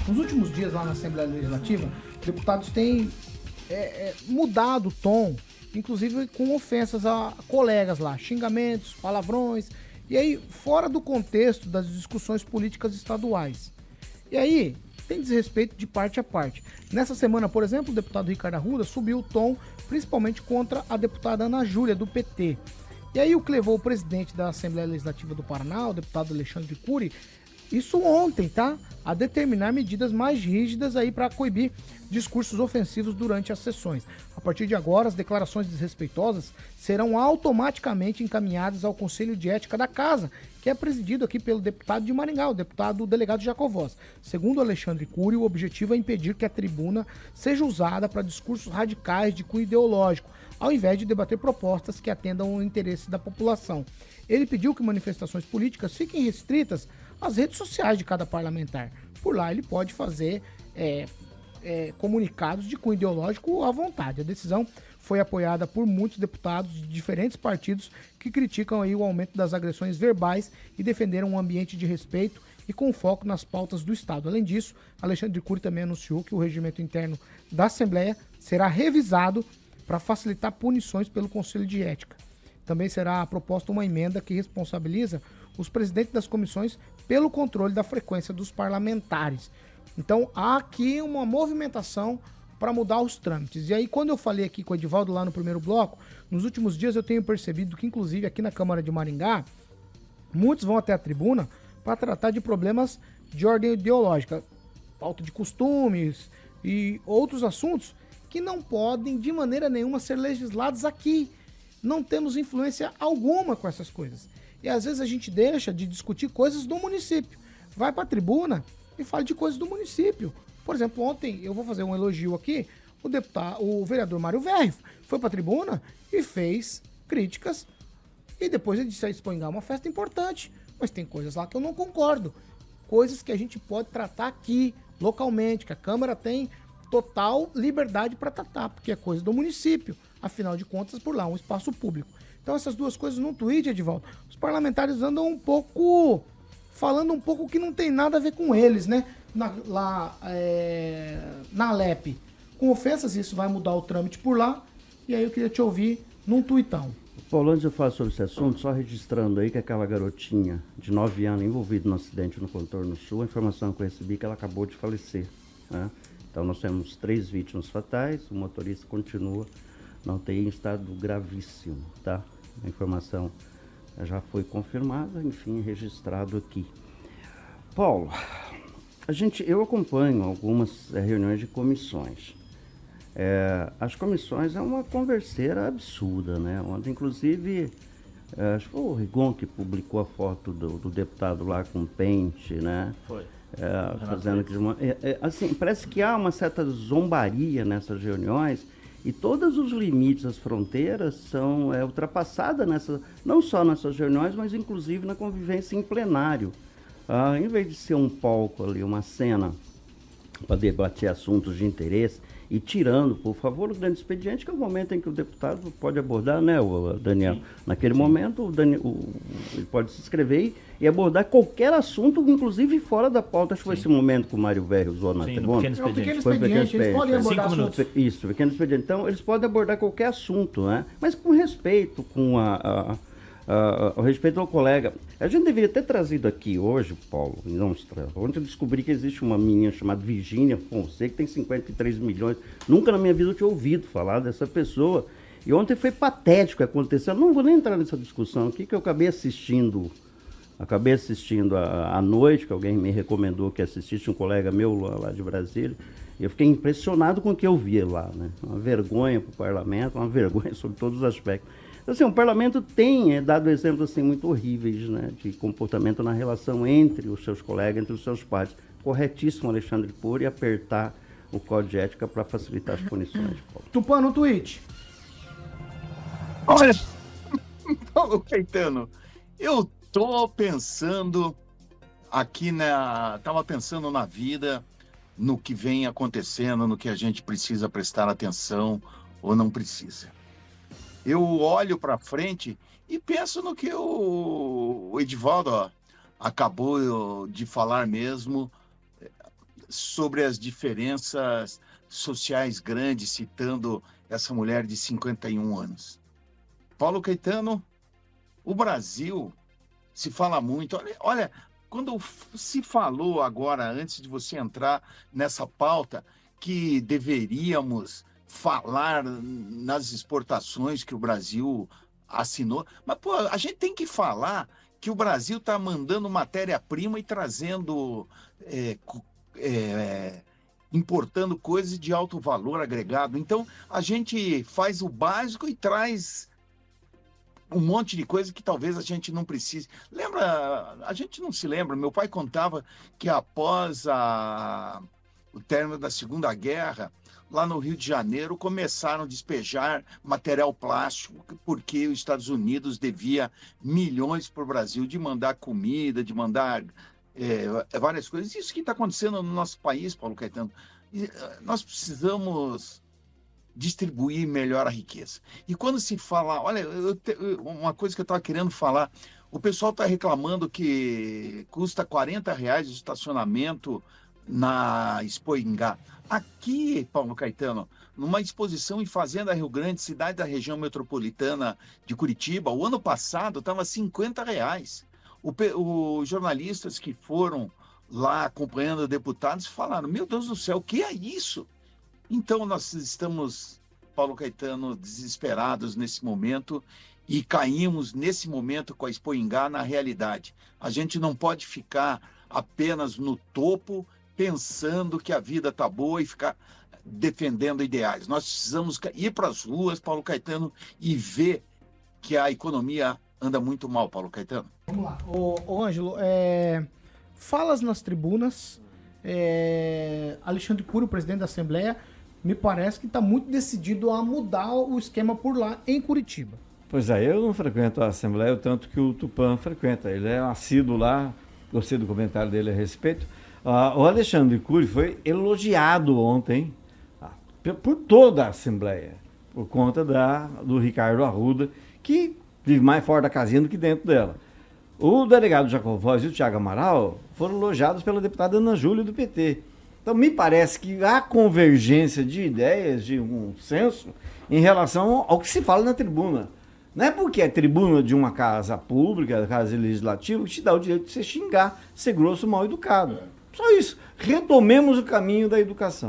Nos últimos dias lá na Assembleia Legislativa, deputados têm mudado o tom, inclusive com ofensas a colegas lá, xingamentos, palavrões, e aí fora do contexto das discussões políticas estaduais. E aí tem desrespeito de parte a parte. Nessa semana, por exemplo, o deputado Ricardo Arruda subiu o tom, principalmente contra a deputada Ana Júlia, do PT. E aí o que levou o presidente da Assembleia Legislativa do Paraná, o deputado Alexandre Cury, isso ontem, tá? A determinar medidas mais rígidas aí para coibir discursos ofensivos durante as sessões. A partir de agora, as declarações desrespeitosas serão automaticamente encaminhadas ao Conselho de Ética da Casa, que é presidido aqui pelo deputado de Maringá, o deputado delegado Jacovós. Segundo Alexandre Cury, o objetivo é impedir que a tribuna seja usada para discursos radicais de cunho ideológico, ao invés de debater propostas que atendam ao interesse da população. Ele pediu que manifestações políticas fiquem restritas às redes sociais de cada parlamentar. Por lá ele pode fazer comunicados de cunho ideológico à vontade. A decisão foi apoiada por muitos deputados de diferentes partidos que criticam aí o aumento das agressões verbais e defenderam um ambiente de respeito e com foco nas pautas do Estado. Além disso, Alexandre Cury também anunciou que o regimento interno da Assembleia será revisado para facilitar punições pelo Conselho de Ética. Também será proposta uma emenda que responsabiliza os presidentes das comissões pelo controle da frequência dos parlamentares. Então, há aqui uma movimentação para mudar os trâmites. E aí, quando eu falei aqui com o Edivaldo lá no primeiro bloco, nos últimos dias eu tenho percebido que, inclusive, aqui na Câmara de Maringá, muitos vão até a tribuna para tratar de problemas de ordem ideológica, falta de costumes e outros assuntos que não podem, de maneira nenhuma, ser legislados aqui. Não temos influência alguma com essas coisas. E às vezes a gente deixa de discutir coisas do município. Vai para a tribuna e fala de coisas do município. Por exemplo, ontem, eu vou fazer um elogio aqui, o vereador Mário Verri foi para a tribuna e fez críticas e depois ele disse a Expoingá uma festa importante, mas tem coisas lá que eu não concordo. Coisas que a gente pode tratar aqui, localmente, que a Câmara tem total liberdade para tratar, porque é coisa do município. Afinal de contas, por lá, um espaço público. Então, essas duas coisas num tweet, Edivaldo, os parlamentares andam falando um pouco que não tem nada a ver com eles, né? Na Alep. Com ofensas, isso vai mudar o trâmite por lá. E aí eu queria te ouvir num tuitão. Paulo, antes de eu falar sobre esse assunto, só registrando aí que aquela garotinha de 9 anos envolvida no acidente no Contorno Sul, a informação que eu recebi é que ela acabou de falecer, né? Então nós temos 3 vítimas fatais, o motorista continua na UTI em estado gravíssimo, tá? A informação já foi confirmada, enfim, registrado aqui. Paulo, eu acompanho algumas reuniões de comissões. As comissões é uma converseira absurda, né? Ontem, inclusive, acho que foi o Rigon que publicou a foto do deputado lá com pente, né? Foi. Fazendo assim, parece que há uma certa zombaria nessas reuniões e todos os limites, as fronteiras são ultrapassadas não só nessas reuniões, mas inclusive na convivência em plenário. Em vez de ser um palco ali, uma cena para debater assuntos de interesse e tirando, por favor, o grande expediente, que é o momento em que o deputado pode abordar, né, o Daniel? Sim. Naquele momento, ele pode se inscrever e abordar qualquer assunto, inclusive fora da pauta. Acho que foi esse momento que o Mário Velho usou na tribuna. Pequeno expediente, eles podem abordar assuntos. Isso, pequeno expediente. Então, eles podem abordar qualquer assunto, né? Mas com respeito, com o respeito ao colega. A gente deveria ter trazido aqui hoje, Paulo, ontem eu descobri que existe uma menina chamada Virgínia Fonseca, que tem 53 milhões. Nunca na minha vida eu tinha ouvido falar dessa pessoa. E ontem foi patético o que aconteceu. Eu não vou nem entrar nessa discussão aqui, que eu acabei assistindo à noite, que alguém me recomendou que assistisse, um colega meu lá de Brasília. E eu fiquei impressionado com o que eu vi lá, né? Uma vergonha para o parlamento, uma vergonha sobre todos os aspectos. Assim, o parlamento tem dado exemplos assim, muito horríveis, né, de comportamento na relação entre os seus colegas, entre os seus pares. Corretíssimo, Alexandre Cury, apertar o código de ética para facilitar as punições. Tupã no tweet. Olha, Paulo Caetano, eu tô pensando aqui tava pensando na vida, no que vem acontecendo, no que a gente precisa prestar atenção ou não precisa. Eu olho para frente e penso no que o Edivaldo acabou de falar mesmo. sobre as diferenças sociais grandes, citando essa mulher de 51 anos. Paulo Caetano, o Brasil se fala muito. Olha, quando se falou agora, antes de você entrar nessa pauta, que deveríamos falar nas exportações que o Brasil assinou, mas pô, a gente tem que falar que o Brasil está mandando matéria-prima e trazendo, importando coisas de alto valor agregado. Então, a gente faz o básico e traz um monte de coisa que talvez a gente não precise. Lembra, a gente não se lembra, meu pai contava que após o término da Segunda Guerra, lá no Rio de Janeiro, começaram a despejar material plástico, porque os Estados Unidos devia milhões para o Brasil de mandar comida, de mandar várias coisas. Isso que está acontecendo no nosso país, Paulo Caetano. Nós precisamos distribuir melhor a riqueza. E quando se fala, olha, uma coisa que eu estava querendo falar, o pessoal está reclamando que custa R$ 40 o estacionamento na Expo Ingá. Aqui, Paulo Caetano, numa exposição em Fazenda Rio Grande, cidade da região metropolitana de Curitiba, o ano passado estava R$ 50. Os jornalistas que foram lá acompanhando deputados falaram, meu Deus do céu, o que é isso? Então, nós estamos, Paulo Caetano, desesperados nesse momento e caímos nesse momento com a Expo Ingá na realidade. A gente não pode ficar apenas no topo pensando que a vida está boa e ficar defendendo ideais. Nós precisamos ir para as ruas, Paulo Caetano, e ver que a economia anda muito mal, Paulo Caetano. Vamos lá. Ô Ângelo, falas nas tribunas, Alexandre Cury, o presidente da Assembleia, me parece que está muito decidido a mudar o esquema por lá em Curitiba. Pois é, eu não frequento a Assembleia o tanto que o Tupã frequenta. Ele é assíduo lá, gostei do comentário dele a respeito. O Alexandre Cury foi elogiado ontem por toda a Assembleia, por conta do Ricardo Arruda, que vive mais fora da casinha do que dentro dela. O delegado Jacovós e o Thiago Amaral foram elogiados pela deputada Ana Júlia do PT. Então, me parece que há convergência de ideias, de um senso, em relação ao que se fala na tribuna. Não é porque é tribuna de uma casa pública, da casa legislativa, que te dá o direito de você xingar, ser grosso, mal educado. Só isso. Retomemos o caminho da educação.